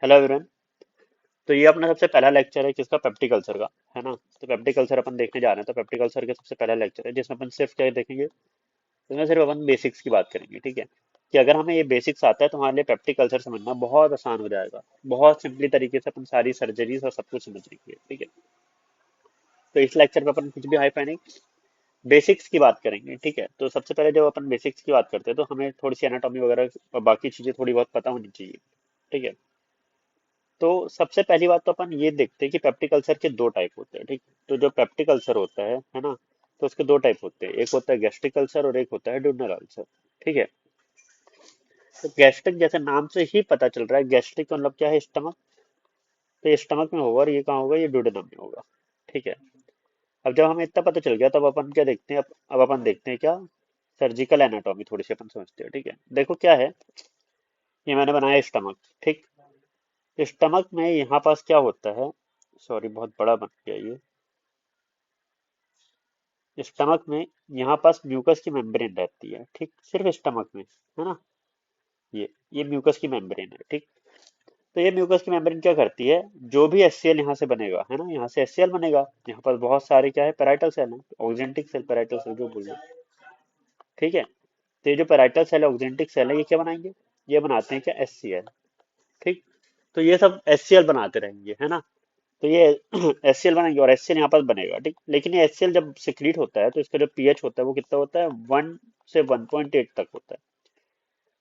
Hello everyone. तो ये अपना सबसे पहला लेक्चर है किसका, पेप्टिक अल्सर का, है ना। तो पेप्टिक अल्सर अपन देखने जा रहे हैं। तो पेप्टिक अल्सर का सबसे पहला लेक्चर है जिसमें अपन सिर्फ क्या देखेंगे, इसमें सिर्फ अपन बेसिक्स की बात करेंगे, ठीक है। कि अगर हमें ये बेसिक्स आता है तो हमारे लिए पेप्टिक अल्सर समझना बहुत आसान हो जाएगा। बहुत सिंपली तरीके से अपन सारी सर्जरीज और सब कुछ समझ लेंगे, ठीक है। तो इस लेक्चर में अपन कुछ भी हाई फाई नहीं, बेसिक्स की बात करेंगे, ठीक है। तो सबसे पहले जब अपन बेसिक्स की बात करते हैं तो हमें थोड़ी सी एनाटॉमी वगैरह और बाकी चीजें थोड़ी बहुत पता होनी चाहिए, ठीक है। तो सबसे पहली बात तो अपन ये देखते हैं कि पेप्टिक अल्सर के दो टाइप होते हैं, ठीक। तो जो पेप्टिक अल्सर होता है ना, तो उसके दो टाइप होते हैं। एक होता है गैस्ट्रिक अल्सर और एक होता है ड्यूनल अल्सर, ठीक है। तो गैस्ट्रिक जैसे नाम से ही पता चल रहा है, गैस्ट्रिक का मतलब क्या है, स्टमक। तो ये स्टमक में होगा और ये कहाँ होगा, ये ड्यूडेनम में होगा, ठीक है। अब जब हमें इतना पता चल गया तब अपन क्या देखते हैं, अब अपन देखते हैं क्या, सर्जिकल एनाटॉमी थोड़ी सी अपन समझते हैं, ठीक है। देखो क्या है, ये मैंने बनाया स्टमक, ठीक। स्टमक में यहाँ पास क्या होता है, सॉरी बहुत बड़ा बन गया ये। स्टमक में यहाँ पास म्यूकस की मेम्ब्रेन रहती है, ठीक, सिर्फ स्टमक में, है ना। ये म्यूकस की मेम्ब्रेन है, ठीक। तो ये म्यूकस की मेम्ब्रेन क्या करती है, जो भी एचसीएल यहाँ से बनेगा, है ना, यहाँ से एचसीएल बनेगा। यहाँ पर बहुत सारे क्या है, पेराइटल सेल है, ऑक्जेंटिक सेल, पेराइटल सेल जो बोल रहे हैं, ठीक है। तो ये जो पेराइटल सेल है, ऑक्जेंटिक सेल है, ये क्या बनाएंगे, ये बनाते हैं क्या, एचसीएल, ठीक। तो ये सब एचसीएल बनाते रहेंगे, है ना। तो ये एचसीएल बनाएंगे और एचसीएल यहाँ पर बनेगा, ठीक। लेकिन ये एचसीएल जब सिक्रीट होता है तो इसका जो पीएच होता है वो कितना होता है, 1 से 1.8 तक होता है।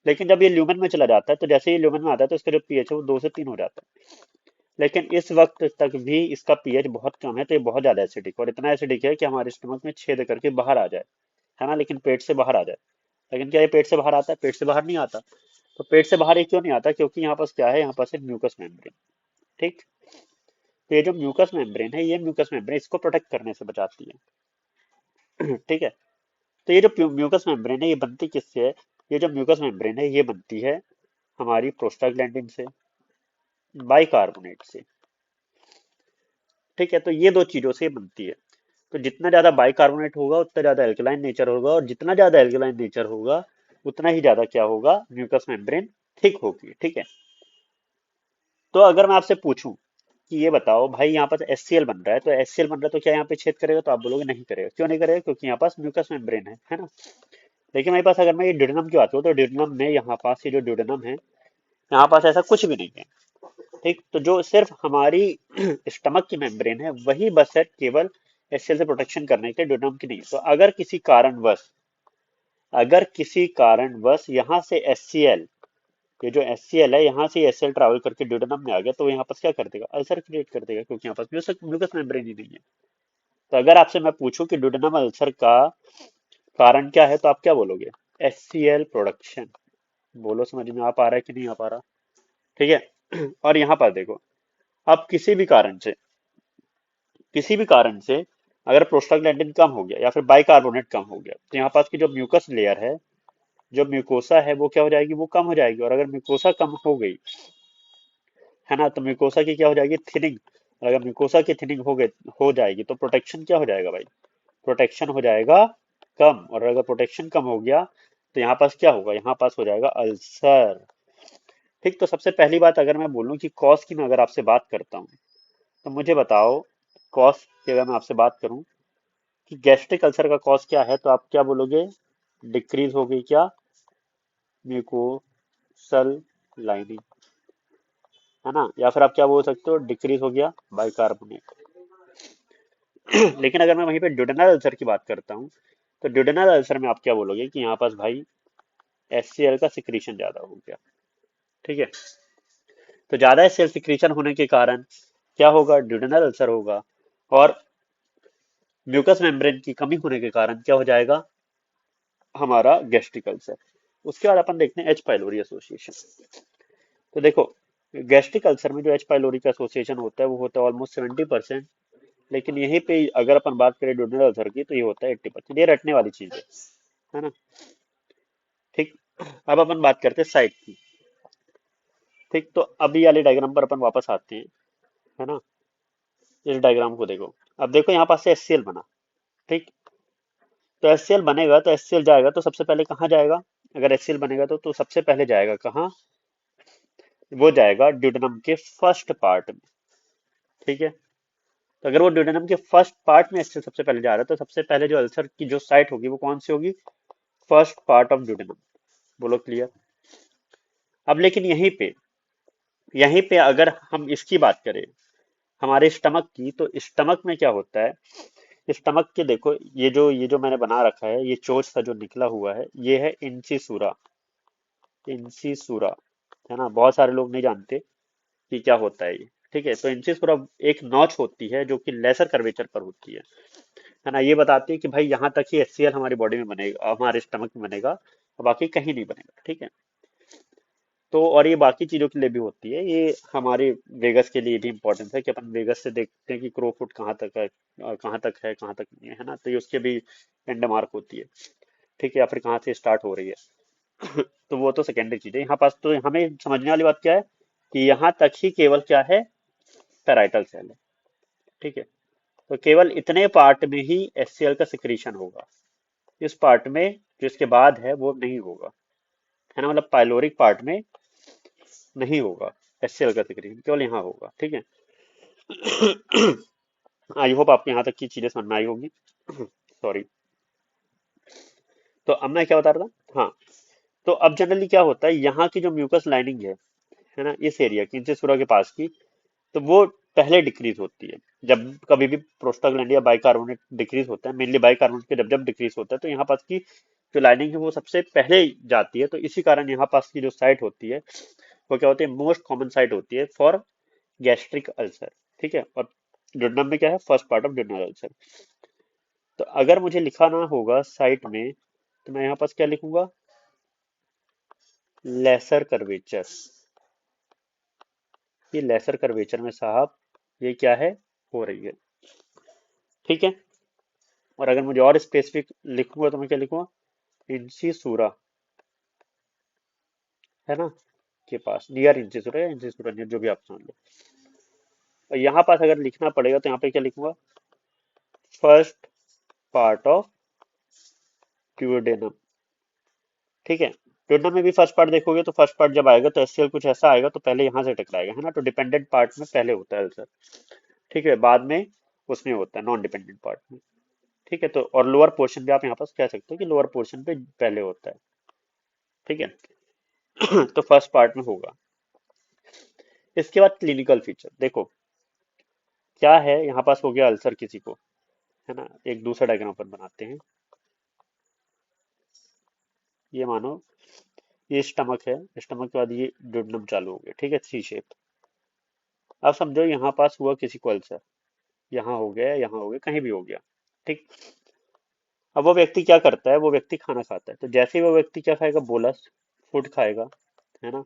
लेकिन जब ये ल्यूमेन में चला जाता है तो जैसे ही ल्यूमेन में आता है तो इसका जो पीएच है वो 2 से 3 हो जाता है। लेकिन इस वक्त तक भी इसका पीएच बहुत कम है, तो ये बहुत ज्यादा एसिडिक, और इतना एसिडिक है कि हमारे स्टमक में छेद करके बाहर आ जाए, है ना, लेकिन पेट से बाहर आ जाए। लेकिन क्या ये पेट से बाहर आता है, पेट से बाहर नहीं आता। तो पेट से बाहर ये क्यों नहीं आता, क्योंकि यहाँ पास क्या है, यहाँ पास है म्यूकस मेम्ब्रेन, ठीक। तो ये जो म्यूकस मेम्ब्रेन है, ये म्यूकस मेम्ब्रेन इसको प्रोटेक्ट करने से बचाती है ठीक है। तो ये जो म्यूकस मेम्ब्रेन है ये बनती किससे है, ये जो म्यूकस मेम्ब्रेन है ये बनती है हमारी प्रोस्टाग्लैंडिन से, बाइकार्बोनेट से, ठीक है। तो ये दो चीजों से ये बनती है। तो जितना ज्यादा बाइकार्बोनेट होगा उतना ज्यादा एल्कलाइन नेचर होगा, और जितना ज्यादा एल्कलाइन नेचर होगा उतना ही ज्यादा क्या होगा, म्यूकस मेम्ब्रेन थिक होगी, ठीक है। तो अगर मैं आपसे पूछूं कि ये बताओ भाई, यहाँ पर एचसीएल बन रहा है, तो एचसीएल बन रहा है तो क्या यहाँ पे छेद करेगा, तो आप बोलोगे नहीं करेगा। क्यों नहीं करेगा, क्योंकि यहाँ पास म्यूकस मेम्ब्रेन है ना। लेकिन मेरे पास अगर मैं ये ड्यूडेनम की बात करूँ तो ड्यूडेनम में यहाँ पास ये जो ड्यूडेनम है, यहाँ पास ऐसा कुछ भी नहीं है, ठीक। तो जो सिर्फ हमारी स्टमक की मेम्ब्रेन है वही बस है केवल एचसीएल से प्रोटेक्शन करने के, ड्यूडेनम की नहीं। तो अगर किसी कारणवश यहाँ से एचसीएल, ये जो एचसीएल है यहाँ से एचसीएल ट्रैवल करके ड्यूडेनम में आ गया, तो यहाँ पास क्या कर देगा, अल्सर क्रिएट कर देगा, क्योंकि यहाँ पास म्यूकस मेम्ब्रेन ही नहीं है। तो अगर आपसे मैं पूछूं कि ड्यूडेनम अल्सर का कारण क्या है, तो आप क्या बोलोगे, एचसीएल प्रोडक्शन। बोलो समझ में आ पा रहा है कि नहीं आ पा रहा, ठीक है और यहाँ पर देखो, अब किसी भी कारण से अगर प्रोस्टाग्लैंडिन कम हो गया या फिर बाइकार्बोनेट कम हो गया, तो यहाँ पास की जो म्यूकस लेयर है, जो म्यूकोसा है, वो क्या हो जाएगी, वो कम हो जाएगी। और अगर म्यूकोसा कम हो गई, है ना, तो म्यूकोसा की क्या हो जाएगी, थिनिंग। अगर म्यूकोसा की थिनिंग हो जाएगी तो प्रोटेक्शन क्या हो जाएगा भाई, प्रोटेक्शन हो जाएगा कम। और अगर प्रोटेक्शन कम हो गया तो यहाँ पास क्या होगा, यहाँ पास हो जाएगा अल्सर, ठीक। तो सबसे पहली बात अगर मैं बोलूं कि कॉज की मैं अगर आपसे बात करता हूँ, तो मुझे बताओ, कॉज की अगर मैं आपसे बात करूं कि गैस्ट्रिक अल्सर का कॉज क्या है, तो आप क्या बोलोगे, डिक्रीज हो गई क्या, म्यूकोसल लाइनिंग, है ना। या फिर आप क्या बोल सकते हो, डिक्रीज हो गया बाइकार्बोनेट लेकिन अगर मैं वहीं पे ड्यूडेनल अल्सर की बात करता हूँ, तो ड्यूडेनल अल्सर में आप क्या बोलोगे कि यहाँ पास भाई एचसीएल का सिक्रीशन ज्यादा हो गया, ठीक है। तो ज्यादा एचसीएल सिक्रीशन होने के कारण क्या होगा, ड्यूडेनल अल्सर होगा। और म्यूकस मेम्ब्रेन की कमी होने के कारण क्या हो जाएगा, हमारा गैस्ट्रिक अल्सर। उसके बाद अपन देखते हैं एच पाइलोरी एसोसिएशन। तो देखो, गैस्ट्रिक अल्सर में जो एच पाइलोरी का एसोसिएशन होता है वो होता है ऑलमोस्ट 70%। लेकिन यहीं पे अगर अपन बात करें ड्यूडेनल अल्सर की तो ये होता है 80%। ये रटने वाली चीज है ना, ठीक। अब अपन बात करते हैं साइट की, ठीक। तो अभी वाले डायग्राम पर अपन वापस आते हैं, है ना। इस डायग्राम को देखो, अब देखो यहाँ पास से एचसीएल बना, ठीक। तो एचसीएल बनेगा तो एचसीएल जाएगा तो सबसे पहले कहाँ जाएगा, अगर एचसीएल बनेगा तो सबसे पहले जाएगा कहाँ, वो जाएगा ड्यूडेनम के फर्स्ट पार्ट में। ठीक है, तो अगर वो ड्यूडेनम के फर्स्ट पार्ट में एचसीएल सबसे पहले जा रहा है तो सबसे पहले जो अल्सर की जो साइट होगी वो कौन सी होगी? First part of duodenum. बोलो क्लियर? अब लेकिन यहीं पे अगर हम इसकी बात करें, हमारे स्टमक की, तो स्टमक में क्या होता है? स्टमक के देखो, ये जो मैंने बना रखा है, ये चोच सा जो निकला हुआ है, ये है इंसिसूरा। इंसिसूरा, है ना? बहुत सारे लोग नहीं जानते कि क्या होता है ये। ठीक है, तो इंसिसूरा एक नॉच होती है जो कि लेसर कर्वेचर पर होती है ना? ये बताती है कि भाई यहाँ तक ही एचसीएल हमारी बॉडी में बनेगा, हमारे स्टमक में बनेगा, और बाकी कहीं नहीं बनेगा। ठीक है, तो और ये बाकी चीजों के लिए भी होती है, ये हमारे वेगस के लिए भी इम्पोर्टेंट है कि अपन वेगस से देखते हैं कि क्रो फुट कहाँ तक है, कहाँ तक है, कहाँ तक नहीं है ना? तो ये उसके भी एंड मार्क होती है। ठीक है, या फिर कहाँ से स्टार्ट हो रही है। तो वो तो सेकेंडरी चीज है। यहाँ पास तो हमें समझने वाली बात क्या है कि यहाँ तक ही केवल क्या है? पैराइटल सेल है। ठीक है, तो केवल इतने पार्ट में ही एचसीएल का सिक्रीशन होगा। इस पार्ट में जो इसके बाद है वो नहीं होगा, है ना? मतलब पाइलोरिक पार्ट में नहीं होगा एचसीएल का सिक्रीशन, केवल यहाँ होगा। ठीक है, आई होप आपको यहाँ तक की चीजें समझ में आई होगी। सॉरी। तो अब मैं क्या बता रहा था? हाँ, तो अब जनरली क्या होता है, यहाँ की जो म्यूकस लाइनिंग है ना, इस एरिया की, इंसिसुरा के पास की, तो वो पहले डिक्रीज होती है। जब कभी भी प्रोस्टाग्लैंड या बाइकार्बोनेट डिक्रीज होता है, मेनली बाइकार्बोनेट के जब जब डिक्रीज होता है, तो यहाँ पास की जो लाइनिंग है वो सबसे पहले जाती है। तो इसी कारण यहाँ पास की जो साइट होती है वो क्या होती है? मोस्ट कॉमन साइट होती है फॉर गैस्ट्रिक अल्सर। ठीक है, और duodenum में क्या है? First part of duodenal ulcer. तो अगर मुझे लिखाना होगा साइट में, तो मैं यहाँ पास क्या लिखूंगा? Lesser curvature. ये लेसर कर्वेचर में साहब ये क्या है? हो रही है। ठीक है, और अगर मुझे और स्पेसिफिक लिखूंगा तो मैं क्या लिखूंगा? इंसिसूरा, है ना? के पास, नियर इंसिसूरा या इंसिसूरा नियर, जो भी आप समझ लो। और यहाँ पास अगर लिखना पड़ेगा तो यहाँ पे क्या लिखूंगा? First part of duodenum. ठीक है, ड्यूडेनम में भी फर्स्ट पार्ट देखोगे तो फर्स्ट पार्ट जब आएगा तो एचसीएल कुछ ऐसा आएगा, तो पहले यहाँ से टकराएगा, है ना? तो डिपेंडेंट पार्ट में पहले होता है अल्सर। ठीक है, बाद में उसमें होता है नॉन डिपेंडेंट पार्ट में। ठीक है, तो और लोअर पोर्शन भी आप यहाँ पास कह सकते हो कि लोअर पोर्शन पे पहले होता है। ठीक है। तो फर्स्ट पार्ट में होगा। इसके बाद क्लिनिकल फीचर देखो क्या है। यहाँ पास हो गया अल्सर किसी को, है ना? एक दूसरा डायग्राम अपन बनाते हैं। ये मानो ये स्टमक है, स्टमक के बाद ये ड्यूडेनम चालू हो गया। ठीक है, सी शेप। अब समझो यहाँ पास हुआ किसी को अल्सर, यहाँ हो गया, यहाँ हो गया, कहीं भी हो गया। ठीक, अब वो व्यक्ति क्या करता है? वो व्यक्ति खाना खाता है, तो जैसे ही वो व्यक्ति क्या खाएगा? बोलस फूड खाएगा, है ना?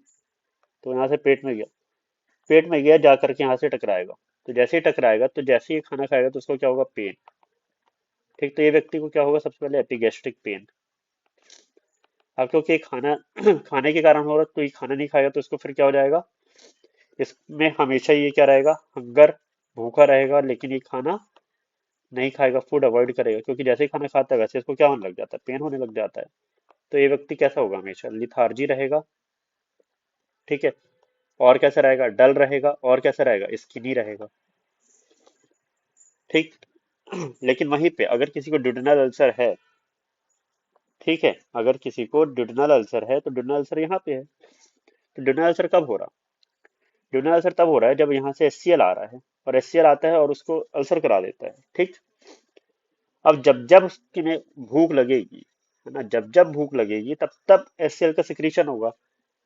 तो यहाँ से पेट में गया, जा करके यहाँ से टकराएगा। तो जैसे ही टकराएगा, तो जैसे ही खाना खाएगा तो उसको क्या होगा? पेन। ठीक, तो ये व्यक्ति को क्या होगा? सबसे पहले एपिगैस्ट्रिक पेन। अब क्योंकि ये खाना खाने के कारण हो रहा है, तो ये खाना नहीं खाएगा तो इसको फिर क्या हो जाएगा? इसमें हमेशा ये क्या रहेगा? हंगर, भूखा रहेगा, लेकिन ये खाना नहीं खाएगा, फूड अवॉइड करेगा, क्योंकि जैसे ही खाना खाता है वैसे इसको क्या होने लग जाता है? पेन होने लग जाता है। तो ये व्यक्ति कैसा होगा? हमेशा लिथार्जी रहेगा। ठीक है, और कैसा रहेगा? डल रहेगा, और कैसा रहेगा? स्किनी रहेगा। ठीक, लेकिन वहीं पे अगर किसी को ड्यूडेनल अल्सर है, ठीक है, अगर किसी को ड्यूडेनल अल्सर है तो ड्यूडेनल अल्सर यहाँ पे है। तो ड्यूडेनल अल्सर कब हो रहा? ड्यूडेनल अल्सर तब हो रहा है जब यहाँ से एचसीएल आ रहा है, और एचसीएल आता है और उसको अल्सर करा देता है। ठीक, अब जब जब उसकी में भूख लगेगी, है ना, जब जब भूख लगेगी तब तब एचसीएल का सिक्रीशन होगा।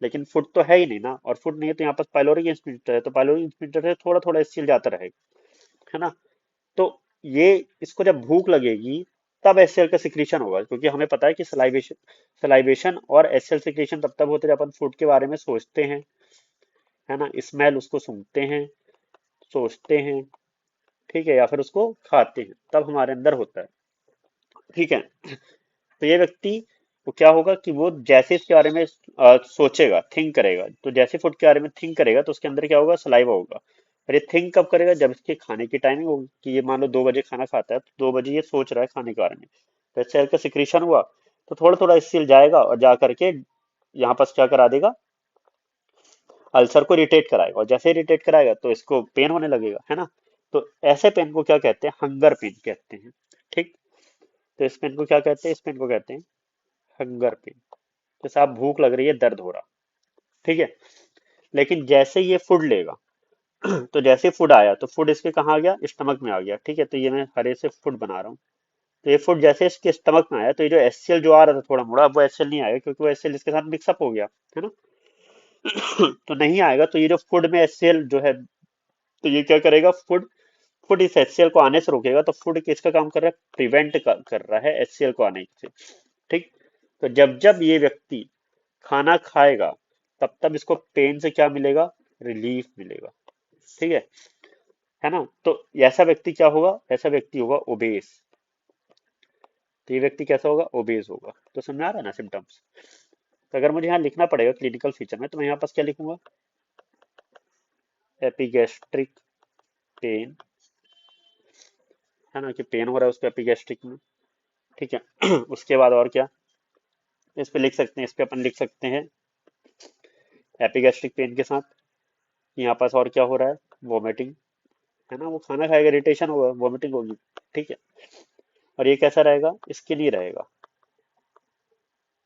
लेकिन फूड तो है ही नहीं ना, और फूड नहीं है तो यहाँ पर पाइलोरिक इंस्पिरेटर है, तो पाइलोरिक इंस्पिरेटर से थोड़ा थोड़ा एचसीएल जाता रहेगा, है ना? तो ये इसको जब भूख लगेगी तब एचसीएल का सिक्रीशन होगा, क्योंकि हमें पता है कि सलाइवेशन और एचसीएल सिक्रीशन तब तब होते हैं जब अपन फूड के बारे में सोचते हैं, है ना? स्मेल उसको सूंघते हैं, सोचते हैं, ठीक है, या फिर उसको खाते हैं, तब हमारे अंदर होता है। ठीक है, तो ये व्यक्ति को क्या होगा कि वो जैसे इसके बारे में सोचेगा, थिंक करेगा, तो जैसे फूड के बारे में थिंक करेगा तो उसके अंदर क्या होगा? सलाइवा होगा। और ये थिंक कब करेगा? जब इसके खाने की टाइमिंग होगी, कि ये मान लो 2 बजे खाना खाता है, तो 2 बजे ये सोच रहा है खाने के बारे में, तो सेल का सिक्रीशन हुआ, तो थोड़ा थोड़ा सेल जाएगा और जा करके यहाँ पास क्या करा देगा? अल्सर को इरिटेट कराएगा, और जैसे इरिटेट कराएगा तो इसको पेन होने लगेगा, है ना। तो ऐसे पेन को क्या कहते हैं, हंगर पेन कहते हैं। ठीक। तो इस पेन को क्या कहते हैं, इस पेन को कहते हैं हंगर पेन। जैसे आप भूख लग रही है, दर्द हो रहा, ठीक है। लेकिन जैसे ये फूड लेगा, तो जैसे फूड आया तो फूड इसके कहाँ आ गया, स्टमक में आ गया, ठीक है। तो ये मैं हरे से फूड बना रहा हूँ। तो ये फूड जैसे इसके स्टमक में आया, तो ये जो एचसीएल जो आ रहा था थोड़ा मोड़ा, अब वो एचसीएल नहीं आएगा, क्योंकि वो एचसीएल इसके साथ मिक्सअप हो गया, है ना। तो नहीं आएगा, तो ये जो फूड में एचसीएल जो है, तो ये क्या करेगा, फूड फूड इस एचसीएल को आने से रोकेगा। तो फूड किसका काम कर रहा है, प्रिवेंट कर रहा है एचसीएल को आने से। ठीक। तो जब जब ये व्यक्ति खाना खाएगा, तब तब इसको पेन से क्या मिलेगा, रिलीफ मिलेगा। ठीक है ना। तो ऐसा व्यक्ति क्या होगा, ऐसा व्यक्ति होगा ओबेस। तो ये व्यक्ति कैसा होगा, ओबेस होगा। तो समझ में आ रहा है ना सिम्टम्स। तो अगर मुझे यहाँ लिखना पड़ेगा क्लिनिकल फीचर में, तो मैं यहाँ पास क्या लिखूंगा, एपिगैस्ट्रिक पेन, है ना, कि पेन हो रहा है उसको एपिगैस्ट्रिक में। ठीक है। उसके बाद और क्या, इस पे लिख सकते हैं, इस पे अपन लिख सकते हैं एपिगैस्ट्रिक पेन के साथ यहाँ पास और क्या हो रहा है, वोमिटिंग, है ना। वो खाना खाएगा, इरिटेशन होगा, वोमिटिंग होगी। ठीक है। और ये कैसा रहेगा, इसके लिए रहेगा,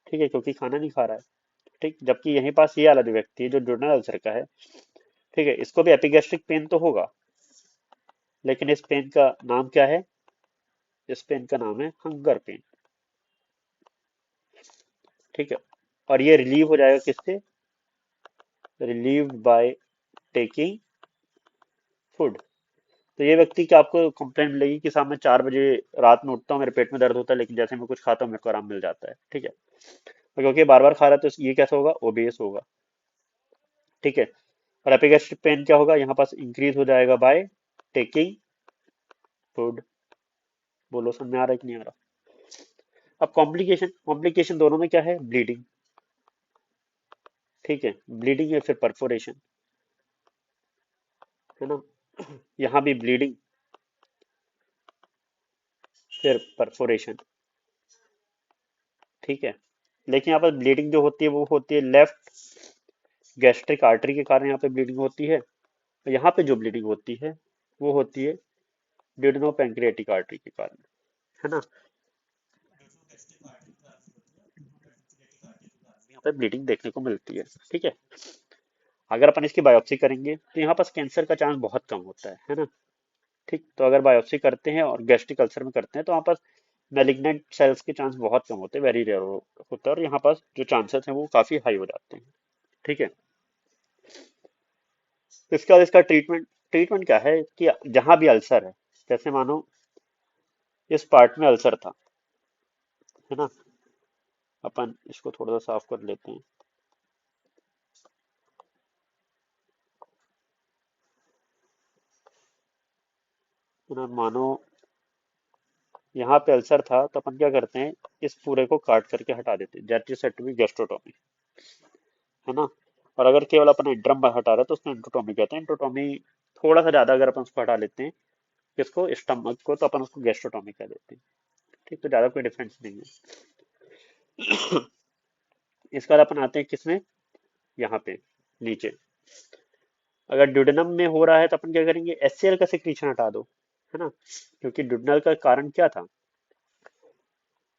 ठीक है, क्योंकि खाना नहीं खा रहा है। ठीक। जबकि यहीं पास ये वाला जो व्यक्ति है जो डोनल अल्सर का है, ठीक है, इसको भी एपिगैस्ट्रिक पेन तो होगा, लेकिन इस पेन का नाम क्या है, इस पेन का नाम है हंगर पेन। ठीक है। और ये रिलीव हो जाएगा किससे, रिलीव्ड बाय टेकिंग फूड। तो ये व्यक्ति की आपको कंप्लेंट मिलेगी कि साहब मैं 4 बजे रात में उठता हूँ, मेरे पेट में दर्द होता है, लेकिन जैसे मैं कुछ खाता हूँ मेरे को आराम मिल जाता है। ठीक है। और क्योंकि बार बार खा रहा है, तो ये कैसा होगा, ओबेस होगा। ठीक है। और एपिगैस्ट्रिक पेन क्या होगा, यहाँ पास इंक्रीज हो जाएगा बाय टेकिंग फूड। बोलो समझ में आ रहा है कि नहीं आ रहा। अब कॉम्प्लिकेशन, कॉम्प्लिकेशन दोनों में क्या है, ब्लीडिंग। ठीक है, ब्लीडिंग या फिर परफोरेशन, है ना। यहाँ भी ब्लीडिंग, फिर परफोरेशन। ठीक है। लेकिन यहाँ पर ब्लीडिंग जो होती है वो होती है लेफ्ट गैस्ट्रिक आर्टरी के कारण, यहाँ पे ब्लीडिंग होती है। और यहाँ पे जो ब्लीडिंग होती है वो होती है ड्यूडेनो पैंक्रियाटिक आर्टरी के कारण, है ना। यहाँ पे ब्लीडिंग देखने को मिलती है। ठीक है। अगर अपन इसकी बायोप्सी करेंगे तो यहाँ पास कैंसर का चांस बहुत कम होता है ना। ठीक। तो अगर बायोप्सी करते हैं और गैस्ट्रिक अल्सर में करते हैं, तो वहाँ पास मैलिग्नेंट सेल्स के चांस बहुत कम होते हैं, वेरी रेयर होता है, और यहाँ पास जो चांसेस हैं वो काफी हाई हो जाते हैं। ठीक है। तो इसके बाद इसका ट्रीटमेंट, ट्रीटमेंट क्या है कि जहां भी अल्सर है, जैसे मानो इस पार्ट में अल्सर था, है ना, अपन इसको थोड़ा सा साफ कर लेते हैं, है ना। मानो यहाँ पे अल्सर था, तो अपन क्या करते हैं, इस पूरे को काट करके हटा देते हैं, that is said to be gastrotomy, है ना। और अगर केवल अपन इंट्रम हटा रहे हैं तो उसको इंट्रोटॉमी कहते हैं। इंट्रोटॉमी थोड़ा सा ज्यादा अगर अपन उसको हटा लेते हैं, किसको, स्टमक को, तो अपन उसको गैस्ट्रोटॉमी कह देते हैं। ठीक। तो ज्यादा कोई डिफरेंस नहीं है। इसके बाद अपन आते हैं किसमें, यहाँ पे नीचे, अगर ड्यूडेनम में हो रहा है तो अपन क्या करेंगे, एचसीएल का सिक्रीशन हटा दो, है ना। क्योंकि ड्यूडेनल का कारण क्या था,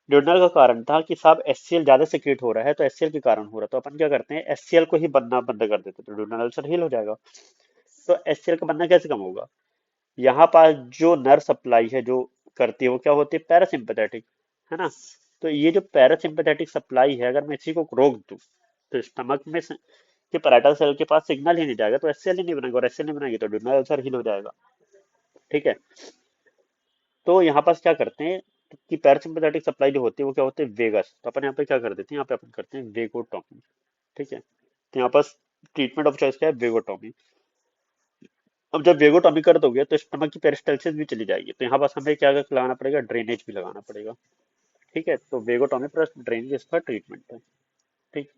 ड्यूडेनल का कारण था कि साहब एचसीएल ज्यादा सिक्रीट हो रहा है, तो एचसीएल के कारण हो रहा है, तो अपन क्या करते हैं, एचसीएल को ही बनना बंद कर देते हैं, तो ड्यूडेनल अल्सर हील हो जाएगा। तो एचसीएल का बनना कैसे कम होगा, यहाँ पास जो नर्व सप्लाई है जो करती है वो क्या होती है, पैरासिम्पथेटिक, है ना। तो ये जो पैरासिम्पथेटिक सप्लाई है, अगर मैं इसी को रोक दूं, तो स्टमक में कि पैराइटल सेल के पास सिग्नल ही नहीं जाएगा, तो एचसीएल ही नहीं बनेगा, और एचसीएल नहीं बनेगी तो ड्यूडेनल अल्सर हील हो जाएगा। ठीक है। तो यहाँ पास क्या करते हैं कि पैरासिम्पथेटिक सप्लाई जो होती है वो क्या होती है, वेगस, तो अपन यहाँ पे क्या कर देते हैं, यहाँ पे अपन करते हैं वेगोटॉमी। ठीक है। तो यहाँ पास ट्रीटमेंट ऑफ चॉइस क्या है, वेगोटॉमी। अब जब वेगोटॉमी कर दोगे तो स्टमक की पेरिस्टाल्सिस भी चली जाएगी, तो यहाँ पास हमें क्या लगाना पड़ेगा, ड्रेनेज भी लगाना पड़ेगा। ठीक है। तो वेगोटॉमी प्लस ड्रेनेज इसका ट्रीटमेंट है। ठीक।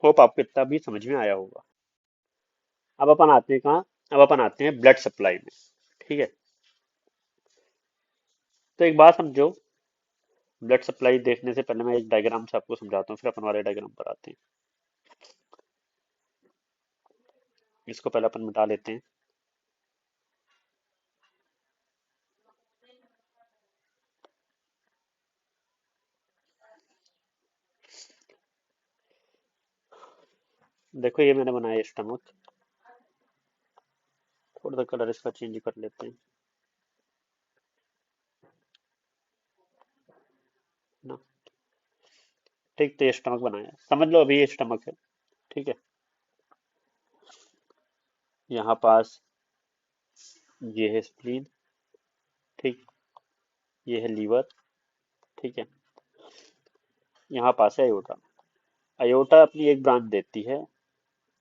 होप आपको इतना भी समझ में आया होगा। अब अपन आते हैं कहाँ, अब अपन आते हैं ब्लड सप्लाई में। ठीक है। तो एक बात समझो, ब्लड सप्लाई देखने से पहले मैं एक डायग्राम से आपको समझाता हूँ, फिर अपन वाले डायग्राम पर आते हैं। इसको पहले अपन मिटा लेते हैं। देखो ये मैंने बनाया स्टमक। थोड़ा सा कलर इसका चेंज कर लेते हैं ना। ठीक, तो ये स्टमक बनाया, समझ लो अभी ये स्टमक है। ठीक है। यहाँ पास ये है स्प्लीन। ठीक। ये है लीवर। ठीक है। यहाँ पास है अयोटा। अयोटा अपनी एक ब्रांच देती है।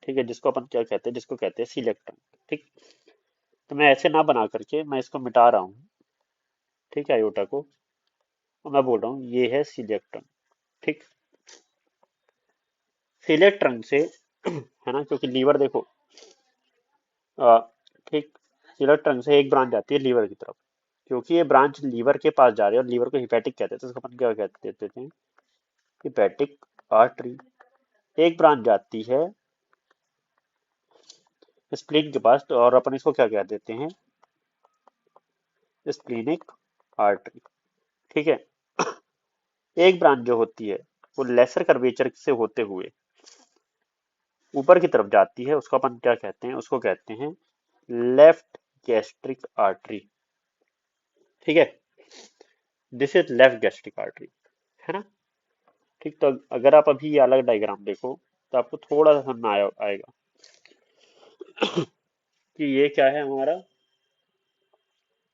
ठीक है, जिसको अपन क्या कहते हैं, जिसको कहते हैं सिलेक्टन। ठीक। तो मैं ऐसे ना बना करके मैं इसको मिटा रहा हूँ। ठीक है, अयोटा को। और मैं बोल रहा हूँ ये है सिलेक्टन। ठीक। सिलेक्टन से है ना, क्योंकि लीवर देखो, अ, ठीक, सिलेक्टन से एक ब्रांच जाती है लीवर की तरफ। क्योंकि ये ब्रांच लीवर के पास जा रही है और लीवर को हिपैटिक कहते हैं, तो इसको अपन क्या कहते देते हैं, हिपैटिक आर्टरी। एक ब्रांच जाती है स्प्लीन के पास, तो और अपन इसको क्या कह देते हैं, स्प्लीनिक आर्टरी। ठीक है। एक ब्रांच जो होती है वो लेसर कर्वेचर से होते हुए ऊपर की तरफ जाती है, उसको अपन क्या कहते हैं, उसको कहते हैं लेफ्ट गैस्ट्रिक आर्टरी। ठीक है। This is left gastric artery, है ना। ठीक, तो अगर आप अभी ये अलग डायग्राम देखो तो आपको थोड़ा सा समझ में आएगा कि ये क्या है हमारा।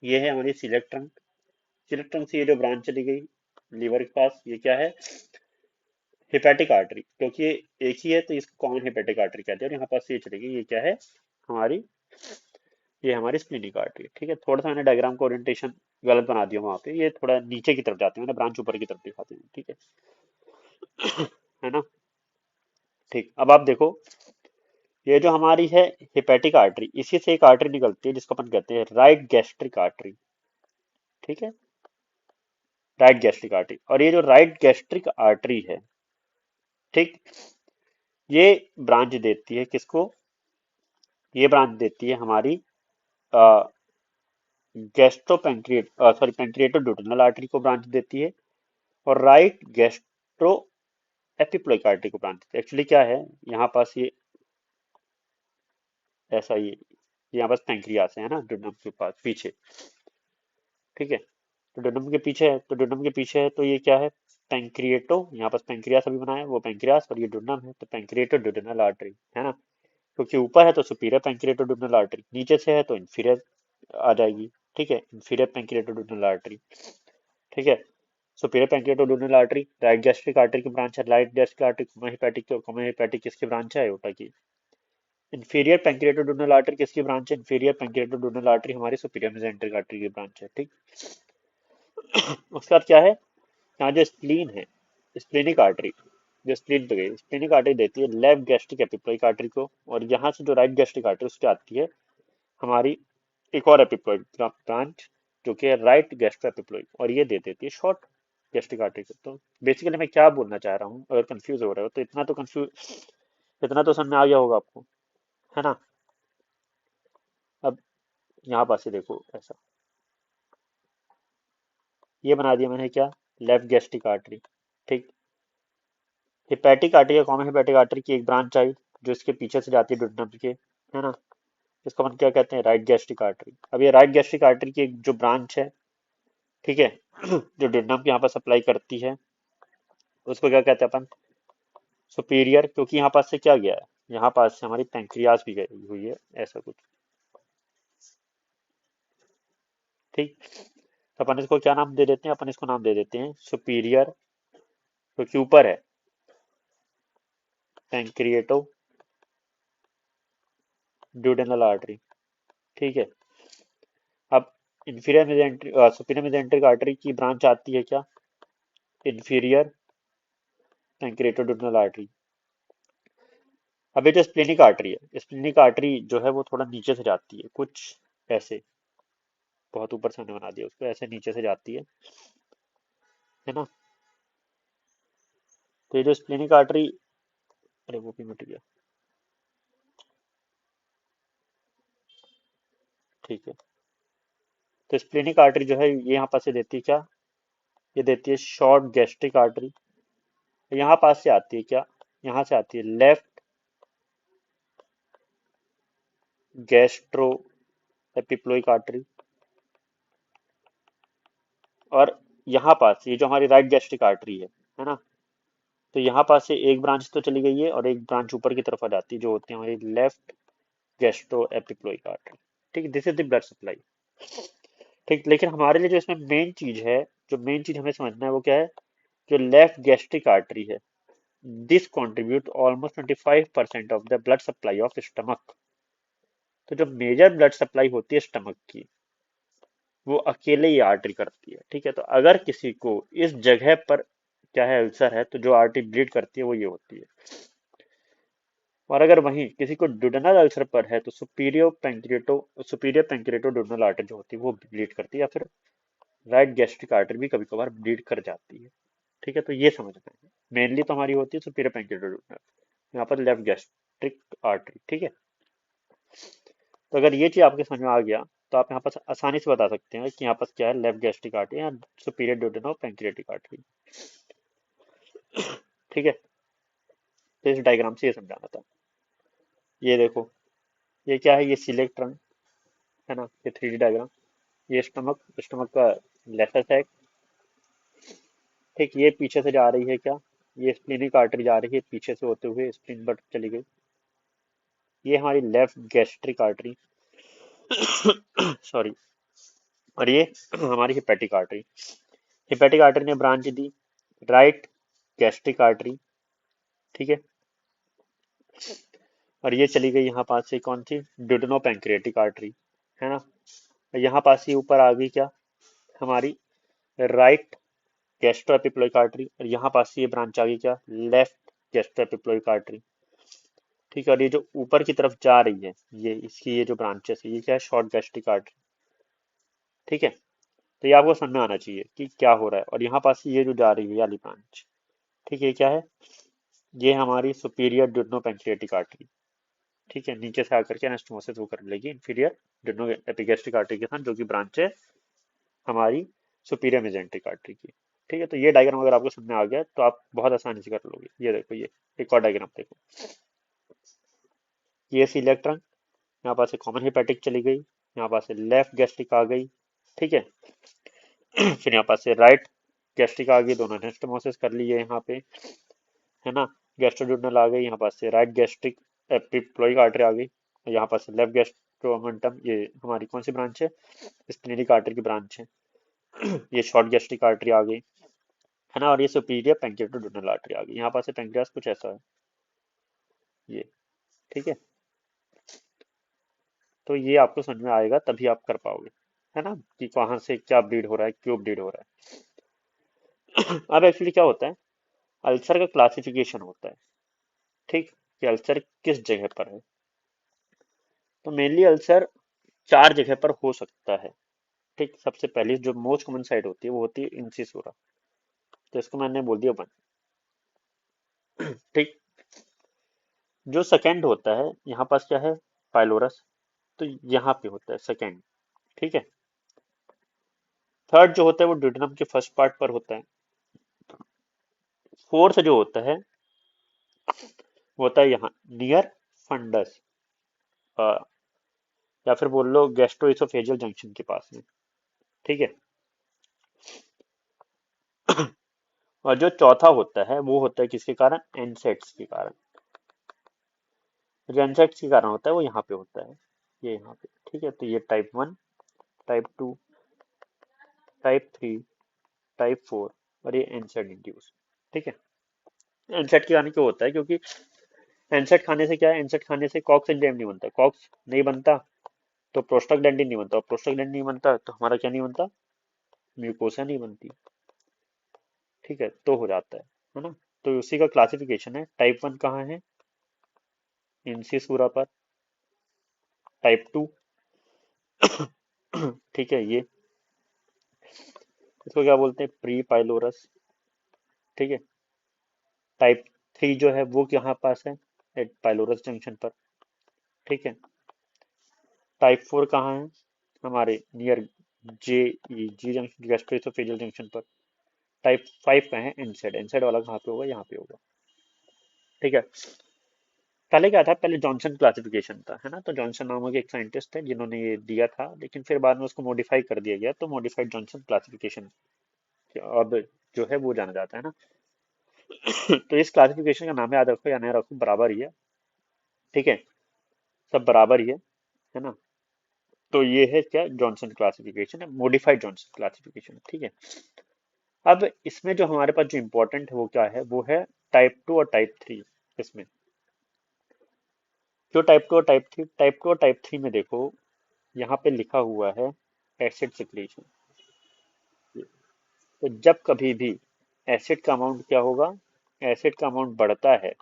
ये है हमारी सिलेक्ट ट्रंक। सिलेक्ट ट्रंक से ये जो ब्रांच चली गई लीवर के पास, ये क्या है, हिपैटिक आर्टरी। क्योंकि ये एक ही है तो इसको कॉमन हिपैटिक आर्टरी कहते हैं। और यहाँ पास ये चलेगी, ये क्या है हमारी, ये हमारी स्प्लीनिक आर्टरी। ठीक है, थोड़ा सा मैंने डायग्राम को ओरिएंटेशन गलत बना दिया वहां पे, ये थोड़ा नीचे की तरफ जाते हैं, मैंने ब्रांच ऊपर की तरफ दिखाते हैं। ठीक है ना। ठीक, अब आप देखो, ये जो हमारी है हिपैटिक आर्टरी, इसी से एक आर्टरी निकलती है जिसको अपन कहते हैं राइट गैस्ट्रिक आर्टरी। ठीक है, राइट गैस्ट्रिक आर्टरी। और ये जो राइट गैस्ट्रिक आर्टरी है, ठीक, ये ब्रांच देती है किसको, ये ब्रांच देती है हमारी गैस्ट्रो पेंक्रिएट सॉरी पेंक्रिएटो ड्यूटेनल आर्टरी को ब्रांच देती है। और राइट गैस्ट्रो एपिप्लोइक आर्टरी को ब्रांच देती है। एक्चुअली क्या है, यहाँ पास ये ऐसा ही यहाँ पास पेंक्रियास है ना ड्यूडेनम के पास पीछे। ठीक है, तो ड्यूडेनम के पीछे है, तो ड्यूडेनम के पीछे है तो ये क्या है, पेंक्रिएटो, यहाँ पास पेंक्रियास अभी बनाया है, वो पेंक्रियास, और ये ड्यूडेनम है तो पेंक्रिएटो ड्यूडेनल आर्टरी, है ना। क्योंकि ऊपर है तो सुपीरियर पेंक्रिएटो ड्यूडेनल आर्टरी, नीचे से है तो इंफीरियर आ जाएगी। ठीक है, इंफीरियर पेंक्रिएटो ड्यूडेनल आर्टरी। ठीक है, superior pancreaticoduodenal artery right gastric artery की ब्रांच है, right gastric artery comma hepatic, और कोमा हेपेटिक किसकी ब्रांच है, अयोटा की। इंफीरियर पेंक्रियाटोडोनल आर्टरी किसकी ब्रांच है, इंफीरियर पेंक्रियाटोडोनल आर्टरी हमारी सुपीरियर मेसेंट्रिक आर्टरी की ब्रांच है। ठीक। उसके बाद क्या है, यहाँ जो स्प्लीन है, स्प्लीनिक आर्टरी, जो स्प्लीन पे गई स्प्लीनिक आर्टरी देती है लेफ्ट गैस्ट्रिक एपिप्लोइक आर्टरी को। और यहाँ से जो राइट गैस्ट्रिक आर्टरी उससे आती है हमारी एक और एपिप्लोइड ब्रांच, जो कि है राइट गैस्ट्रो एपिप्लोइड, और ये दे देती है शॉर्ट गैस्ट्रिक आर्टरी को। तो बेसिकली मैं क्या बोलना चाह रहा हूँ, अगर कंफ्यूज हो रहे हो तो इतना तो कंफ्यूज, इतना तो समझ में आ गया होगा आपको, है ना। अब यहाँ पास से देखो ऐसा, ये बना दिया मैंने क्या, लेफ्ट गैस्ट्रिक आर्टरी। ठीक। हिपैटिक आर्टरी या कॉमन हिपैटिक आर्टरी की एक ब्रांच आई जो इसके पीछे से जाती है डुडनम के, है ना। इसको अपन क्या कहते हैं, राइट गैस्ट्रिक आर्टरी। अब ये राइट गैस्ट्रिक आर्टरी की एक जो ब्रांच है, ठीक है, जो डुडनम के यहाँ पर सप्लाई करती है, उसको क्या कहते हैं अपन, सुपीरियर। क्योंकि यहाँ पास से क्या गया है, यहाँ पास से हमारी पेंक्रियाज भी गई हुई है, ऐसा कुछ। ठीक, तो अपन इसको क्या नाम दे देते हैं, अपन इसको नाम दे देते हैं सुपीरियर, क्योंकि ऊपर है पेंक्रिएटो ड्यूडेनल आर्टरी। ठीक है। अब inferior mesenteric superior mesenteric artery की ब्रांच आती है क्या, इंफीरियर पेंक्रिएटो ड्यूडेनल आर्टरी। अब ये जो स्प्लेनिक आर्टरी है, स्प्लेनिक आर्टरी जो है वो थोड़ा नीचे से जाती है कुछ ऐसे, बहुत ऊपर से हमने बना दिया उसको, ऐसे नीचे से जाती है ना। तो ये जो स्प्लेनिक आर्टरी, अरे वो भी मिट गया, ठीक है। तो स्प्लेनिक आर्टरी जो है ये यहाँ पास से देती है क्या, ये देती है शॉर्ट गैस्ट्रिक आर्टरी। यहाँ पास से आती है क्या, यहाँ से आती है लेफ्ट गैस्ट्रो एपिप्लोइक आर्टरी। और यहाँ पास ये जो हमारी राइट गैस्ट्रिक आर्टरी है ना, तो यहाँ पास से एक ब्रांच तो चली गई है और एक ब्रांच ऊपर की तरफ आ जाती है जो होती है हमारी लेफ्ट गैस्ट्रो एपिप्लोइक आर्टरी। ठीक, this is the blood supply. ठीक, लेकिन हमारे लिए जो इसमें मेन चीज है, जो मेन चीज हमें समझना है वो क्या है, जो लेफ्ट गैस्ट्रिक आर्टरी है, this contribute almost 25% of the blood supply of stomach. तो जो मेजर ब्लड सप्लाई होती है स्टमक की, वो अकेले ही आर्टरी करती है। ठीक है, तो अगर किसी को इस जगह पर क्या है अल्सर है, तो जो आर्टरी ब्लीड करती है वो ये होती है। और अगर वहीं किसी को डुडनल अल्सर पर है तो सुपीरियर पेंक्रिएटो डुडनल आर्टरी जो होती है वो ब्लीड करती है, या फिर राइट गैस्ट्रिक आर्टरी भी कभी कभार ब्लीड कर जाती है। ठीक है, तो ये समझना है, मेनली तो हमारी होती है सुपीरियर पेंक्रिएटो डुडनल, यहाँ पर लेफ्ट गैस्ट्रिक आर्टरी। ठीक है, तो अगर ये चीज आपके समझ में आ गया तो आप यहाँ पर आसानी से बता सकते हैं कि यहाँ पर क्या है, लेफ्ट गैस्ट्रिक आर्टरी या सुपीरियर डुडेनल पेंक्रियाटिक आर्टरी। ठीक है, तो इस डायग्राम से ये समझाना था। ये देखो, ये क्या है, ये सिलेक्ट रंग है ना, ये 3D डायग्राम। ये स्टमक, स्टमक का लेफ्ट साइड। ठीक, ये पीछे से जा रही है क्या, ये स्प्लीनिक आर्टरी जा रही है पीछे से होते हुए स्प्लीन बट चली गई। ये हमारी लेफ्ट गैस्ट्रिक आर्टरी सॉरी। और ये हमारी हिपैटिक आर्टरी, हिपैटिक आर्टरी ने ब्रांच दी राइट गैस्ट्रिक आर्टरी। ठीक है, और ये चली गई यहाँ पास से कौन सी, ड्यूडेनो पैंक्रियाटिक आर्टरी, है ना। यहाँ पास ही ऊपर आ गई क्या, हमारी राइट गैस्ट्रो एपिप्लोइक आर्टरी, और यहाँ पास ये ब्रांच आ गई क्या, लेफ्ट गैस्ट्रो एपिप्लोइक आर्टरी। ठीक है, और ये जो ऊपर की तरफ जा रही है, ये इसकी ये जो ब्रांचेस है, ये क्या है, शॉर्ट गैस्ट्रिक आर्टरी। ठीक है, तो ये आपको समझ में आना चाहिए कि क्या हो रहा है। और यहाँ पास ये जो जा रही है वाली ब्रांच, ठीक है, ये क्या है, ये हमारी सुपीरियर ड्यूडेनो पैंक्रियाटिक आर्टरी। ठीक है, नीचे से आकर के एनास्टोमोसिस वो कर लेगी इंफीरियर ड्यूडेनो एपिगैस्ट्रिक आर्टरी के साथ, जो कि ब्रांच है हमारी सुपीरियर मेजेंट्रिक आर्टरी की। ठीक है, तो ये डायग्राम अगर आपको समझ में आ गया तो आप बहुत आसानी से कर लोगे। ये देखो, ये एक और डायग्राम देखो, ये सिलेक्ट रंग, यहाँ पास से कॉमन हेपेटिक चली गई, यहाँ पास से लेफ्ट गैस्ट्रिक आ गई। ठीक है, फिर यहाँ पास से राइट गैस्ट्रिक आ गई, दोनों एनास्टोमोसिस कर लिए यहाँ पे, है ना। गैस्ट्रोड्यूडनल आ गई, यहाँ पास से राइट गैस्ट्रिक एपिप्लोइक आर्टरी आ गई, यहाँ पास से लेफ्ट गैस्ट्रोमेंटम, ये हमारी कौन सी ब्रांच है, स्प्लेनिक आर्टरी की ब्रांच है। ये शॉर्ट गैस्ट्रिक आर्टरी आ गई, है ना। और ये सुपीरियर पेंक्रियाटोड्यूडनल आर्टरी आ गई, यहाँ पास से पेंक्रियास कुछ ऐसा है ये। ठीक है, तो ये आपको समझ में आएगा तभी आप कर पाओगे, है ना, कि कहाँ से क्या ब्लीड हो रहा है, क्यों ब्लीड हो रहा है। अब एक्चुअली क्या होता है, अल्सर का क्लासिफिकेशन होता है। ठीक, कि अल्सर किस जगह पर है। तो मेनली अल्सर 4 जगह पर हो सकता है। ठीक, सबसे पहली जो मोस्ट कॉमन साइट होती है वो होती है इंसिसुरा, तो इसको मैंने बोल दिया 1। ठीक, जो सेकंड होता है यहाँ पास क्या है, पाइलोरस, तो यहाँ पे होता है सेकंड। ठीक है, थर्ड जो होता है वो ड्यूडेनम के फर्स्ट पार्ट पर होता है। फोर्थ जो होता है वो होता है यहाँ नियर फंडस, या फिर बोल लो गैस्ट्रोइसोफेजियल जंक्शन के पास में। ठीक है, और जो चौथा होता है वो होता है किसके कारण, एनसेट्स के कारण। जो एनसेट्स के कारण होता है वो यहाँ पे होता है, ये यहाँ पे। ठीक है, तो ये टाइप 1, टाइप 2, टाइप 3, टाइप 4, और ये एनसेट इंड्यूस। ठीक है, एनसेट के कारण क्यों होता है, क्योंकि एनसेट खाने से क्या है, एनसेट खाने से कॉक्स एंजाइम नहीं बनता, कॉक्स नहीं बनता तो प्रोस्टाग्लैंडिन नहीं बनता, और प्रोस्टाग्लैंडिन नहीं बनता तो हमारा क्या नहीं बनता, म्यूकोसा नहीं बनती। ठीक है, तो हो जाता है ना। तो उसी का क्लासिफिकेशन है, टाइप 1 कहाँ है, इंसिसूरा पर, टाइप 2 ठीक है, ये इसको क्या बोलते हैं, प्री पाइलोरस। ठीक है, टाइप 3 जो है वो यहाँ पास है, एट पाइलोरस जंक्शन पर। ठीक है, टाइप 4 कहाँ है, हमारे नियर जे जी जंक्शन गैस्ट्रोइसोफेजियल जंक्शन पर। टाइप 5 का है एनसेड, एनसेड वाला कहाँ पे होगा, यहाँ पे होगा। ठीक है। पहले क्या था, पहले जॉनसन क्लासिफिकेशन था, है ना। तो जॉनसन नामक एक साइंटिस्ट है जिन्होंने ये दिया था, लेकिन फिर बाद में उसको मॉडिफाई कर दिया गया, तो मॉडिफाइड जॉनसन क्लासिफिकेशन अब जो है वो जाना जाता है ना। तो इस क्लासिफिकेशन का नाम याद रखो या नहीं रखो, बराबर ही है। ठीक है, सब बराबर ही है ना। तो ये है क्या, जॉनसन क्लासिफिकेशन है, मॉडिफाइड जॉनसन क्लासिफिकेशन। ठीक है। अब इसमें जो हमारे पास जो इम्पोर्टेंट है वो क्या है, वो है टाइप 2 और टाइप 3। इसमें जो टाइप 2 और टाइप 3, टाइप 2 और टाइप 3 में देखो, यहाँ पे लिखा हुआ है एसिड सिक्रीशन। तो जब कभी भी एसिड का अमाउंट क्या होगा, एसिड का अमाउंट बढ़ता है,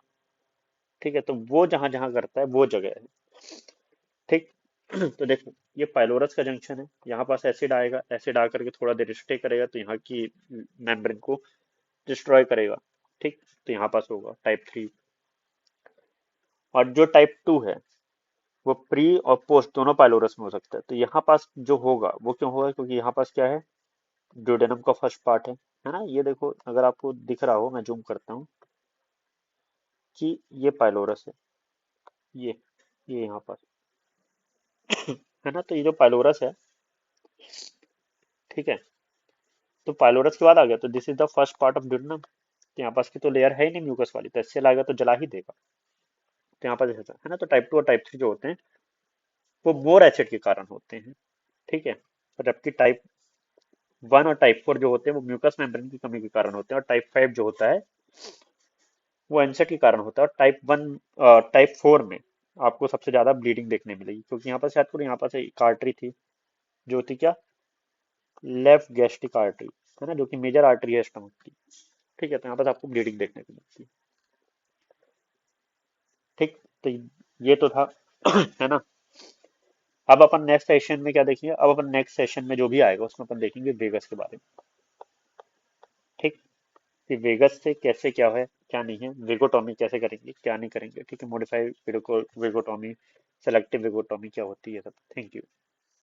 ठीक है, तो वो जहां जहां करता है वो जगह है। ठीक। तो देखो, ये पाइलोरस का जंक्शन है, यहाँ पास एसिड आएगा, एसिड आकर के थोड़ा देर स्टे करेगा, तो यहाँ की मेम्ब्रेन को डिस्ट्रॉय करेगा। ठीक। तो यहाँ पास होगा टाइप 3। और जो टाइप 2 है वो प्री और पोस्ट दोनों पाइलोरस में हो सकता है। तो यहाँ पास जो होगा वो क्यों होगा, क्योंकि यहाँ पास क्या है, ड्यूडेनम का फर्स्ट पार्ट है ना। ये देखो, अगर आपको दिख रहा हो, मैं जूम करता हूँ कि ये पाइलोरस है, ये ये यहाँ पास, है ना। तो ये जो पाइलोरस है, ठीक है, तो पाइलोरस के बाद आ गया, तो this is the first part of duodenum. तो यहाँ पास की तो लेयर है ही नहीं म्यूकस वाली, तो इससे लाएगा तो जला ही देगा। तो यहाँ पास ऐसा है ना। तो टाइप 2 और टाइप 3 जो होते हैं वो मोर एसिड के कारण होते हैं। ठीक है। जबकि टाइप 1 और टाइप 4 जो होते हैं वो म्यूकस मेम्ब्रेन की कमी के कारण होते हैं, और टाइप 5 जो होता है वो एनसेड के कारण होता है। और टाइप 4 में आपको सबसे ज्यादा ब्लीडिंग देखने मिलेगी, क्योंकि यहाँ पर शायद पूरी यहाँ पर से एक आर्टरी थी, जो थी क्या, लेफ्ट गैस्ट्रिक आर्टरी, है ना, जो कि मेजर आर्टरी है स्टमक की। ठीक है। तो यहाँ पर आपको ब्लीडिंग देखने को मिलती है। ठीक। तो ये तो था, है ना। अब अपन नेक्स्ट सेशन में क्या देखेंगे, अब अपन नेक्स्ट सेशन में जो भी आएगा उसमें अपन देखेंगे वेगस के बारे में। ठीक। कि वेगस से कैसे क्या है, क्या नहीं है, वेगोटॉमी कैसे करेंगे, क्या नहीं करेंगे। ठीक है। मॉडिफाइड वेगोटॉमी, सेलेक्टिव वेगोटॉमी क्या होती है, सब। Thank you.